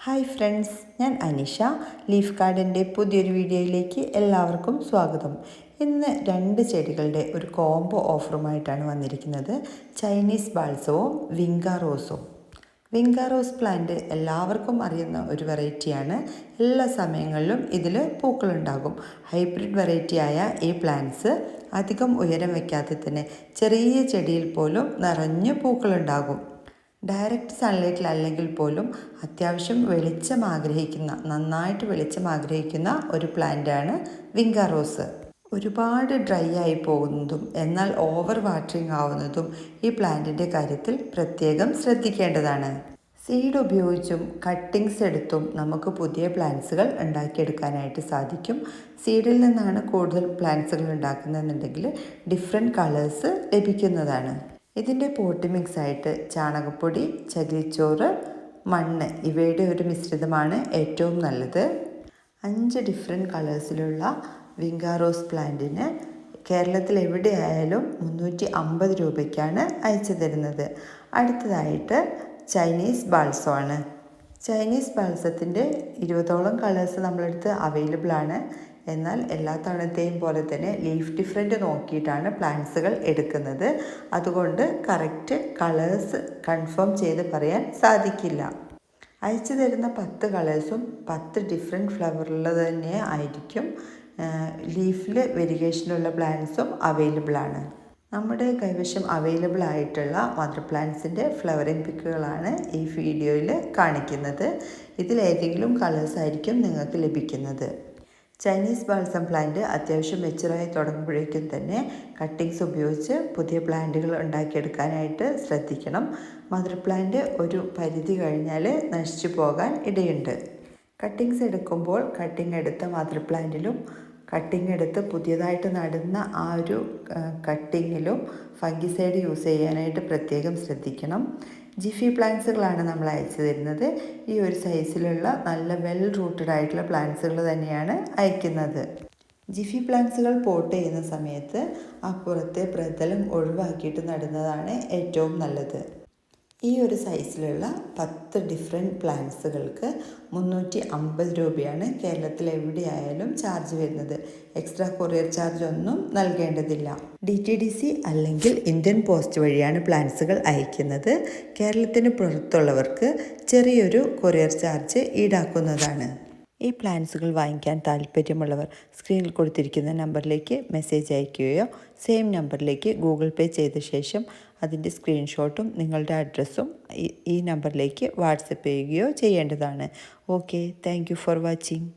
Hi friends, ഞാൻ Anisha. Leaf ഗാർഡൻ്റെ പുതിയൊരു വീഡിയോയിലേക്ക് എല്ലാവർക്കും സ്വാഗതം. ഇന്ന് 2 ചെടികളുടെ ഒരു കോംബോ ഓഫറുമായിട്ടാണ് വന്നിരിക്കുന്നത്. ചൈനീസ് ബാൾസവും വിങ്ക റോസും. വിങ്ക റോസ് പ്ലാന്റ് എല്ലാവർക്കും അറിയുന്ന ഒരു വെറൈറ്റിയാണ്. എല്ലാ സമയങ്ങളിലും ഇതിൽ പൂക്കളുണ്ടാകും. ഹൈബ്രിഡ് വെറൈറ്റിയായ ഈ പ്ലാന്റ്സ് അധികം ഉയരം വയ്ക്കാതെ തന്നെ ചെറിയ ചെടിയിൽ പോലും നിറഞ്ഞ് പൂക്കളുണ്ടാകും. ഡയറക്റ്റ് സൺലൈറ്റിൽ അല്ലെങ്കിൽ പോലും അത്യാവശ്യം നന്നായിട്ട് വെളിച്ചം ആഗ്രഹിക്കുന്ന ഒരു പ്ലാന്റാണ് വിങ്ക റോസ്. ഒരുപാട് ഡ്രൈ ആയി പോകുന്നതും എന്നാൽ ഓവർ വാട്ടറിങ് ആവുന്നതും ഈ പ്ലാന്റിൻ്റെ കാര്യത്തിൽ പ്രത്യേകം ശ്രദ്ധിക്കേണ്ടതാണ്. സീഡ് ഉപയോഗിച്ചും കട്ടിങ്സ് എടുത്തും നമുക്ക് പുതിയ പ്ലാന്റ്സുകൾ ഉണ്ടാക്കിയെടുക്കാനായിട്ട് സാധിക്കും. സീഡിൽ നിന്നാണ് കൂടുതൽ പ്ലാന്റ്സുകൾ ഉണ്ടാക്കുന്നതെന്നുണ്ടെങ്കിൽ ഡിഫറെൻറ്റ് കളേഴ്സ് ലഭിക്കുന്നതാണ്. ഇതിൻ്റെ പോട്ട് മിക്സായിട്ട് ചാണകപ്പൊടി, ചകിരിച്ചോറ്, മണ്ണ് ഇവയുടെ ഒരു മിശ്രിതമാണ് ഏറ്റവും നല്ലത്. 5 ഡിഫറെൻറ്റ് കളേഴ്സിലുള്ള വിങ്ക റോസ് പ്ലാന്റിന് കേരളത്തിൽ എവിടെയായാലും 350 രൂപയ്ക്കാണ് അയച്ചു തരുന്നത്. അടുത്തതായിട്ട് ചൈനീസ് ബാൾസമാണ്. ചൈനീസ് ബാൾസത്തിൻ്റെ 20ഓളം കളേഴ്സ് നമ്മളടുത്ത് അവൈലബിൾ ആണ്. എന്നാൽ എല്ലാ തവണത്തെയും പോലെ തന്നെ ലീഫ് ഡിഫറൻറ്റ് നോക്കിയിട്ടാണ് പ്ലാന്റ്സുകൾ എടുക്കുന്നത്. അതുകൊണ്ട് കറക്റ്റ് കളേഴ്സ് കൺഫേം ചെയ്ത് പറയാൻ സാധിക്കില്ല. അയച്ചു തരുന്ന 10 കളേഴ്സും 10 ഡിഫറെൻറ്റ് ഫ്ലവറുള്ളത് തന്നെ ആയിരിക്കും. ലീഫിൽ വെരിഗേഷനുള്ള പ്ലാന്റ്സും അവൈലബിൾ ആണ്. നമ്മുടെ കൈവശം അവൈലബിൾ ആയിട്ടുള്ള മദർ പ്ലാന്റ്സിൻ്റെ ഫ്ലവറിംഗ് പിക്കുകളാണ് ഈ വീഡിയോയിൽ കാണിക്കുന്നത്. ഇതിലേതെങ്കിലും കളേഴ്സ് ആയിരിക്കും നിങ്ങൾക്ക് ലഭിക്കുന്നത്. ചൈനീസ് ബാൾസം പ്ലാന്റ് അത്യാവശ്യം മെച്ചുറായി തുടങ്ങുമ്പോഴേക്കും തന്നെ കട്ടിങ്സ് ഉപയോഗിച്ച് പുതിയ പ്ലാന്റുകൾ ഉണ്ടാക്കിയെടുക്കാനായിട്ട് ശ്രദ്ധിക്കണം. മദർ പ്ലാന്റ് ഒരു പരിധി കഴിഞ്ഞാൽ നശിച്ചു പോകാൻ ഇടയുണ്ട്. കട്ടിങ്സ് എടുക്കുമ്പോൾ കട്ടിങ് എടുത്ത മദർ പ്ലാന്റിലും കട്ടിങ് എടുത്ത് പുതിയതായിട്ട് നടുന്ന ആ ഒരു കട്ടിങ്ങിലും ഫംഗിസൈഡ് യൂസ് ചെയ്യാനായിട്ട് പ്രത്യേകം ശ്രദ്ധിക്കണം. ജിഫി പ്ലാന്റ്സുകളാണ് നമ്മൾ അയച്ചു തരുന്നത്. ഈ ഒരു സൈസിലുള്ള നല്ല വെൽ റൂട്ടഡ് ആയിട്ടുള്ള പ്ലാന്റ്സുകൾ തന്നെയാണ് അയക്കുന്നത്. ജിഫി പ്ലാന്റ്സുകൾ പോട്ട് ചെയ്യുന്ന സമയത്ത് അപ്പുറത്തെ പ്രതലം ഒഴിവാക്കിയിട്ട് നടുന്നതാണ് ഏറ്റവും നല്ലത്. ഈ ഒരു സൈസിലുള്ള 10 ഡിഫറെൻറ്റ് പ്ലാന്റ്സുകൾക്ക് 350 രൂപയാണ് കേരളത്തിൽ എവിടെയായാലും ചാർജ് വരുന്നത്. എക്സ്ട്രാ കൊറിയർ ചാർജ് ഒന്നും നൽകേണ്ടതില്ല. DTDC അല്ലെങ്കിൽ ഇന്ത്യൻ പോസ്റ്റ് വഴിയാണ് പ്ലാന്റ്സുകൾ അയക്കുന്നത്. കേരളത്തിന് പുറത്തുള്ളവർക്ക് ചെറിയൊരു കൊറിയർ ചാർജ് ഈടാക്കുന്നതാണ്. ഈ പ്ലാന്റ്സുകൾ വാങ്ങിക്കാൻ താല്പര്യമുള്ളവർ സ്ക്രീനിൽ കൊടുത്തിരിക്കുന്ന നമ്പറിലേക്ക് മെസ്സേജ് അയയ്ക്കുകയോ സെയിം നമ്പറിലേക്ക് ഗൂഗിൾ പേ ചെയ്ത ശേഷം അതിൻ്റെ സ്ക്രീൻഷോട്ടും നിങ്ങളുടെ അഡ്രസ്സും ഈ നമ്പറിലേക്ക് വാട്സപ്പ് ചെയ്യുകയോ ചെയ്യേണ്ടതാണ്. Okay, thank you for watching.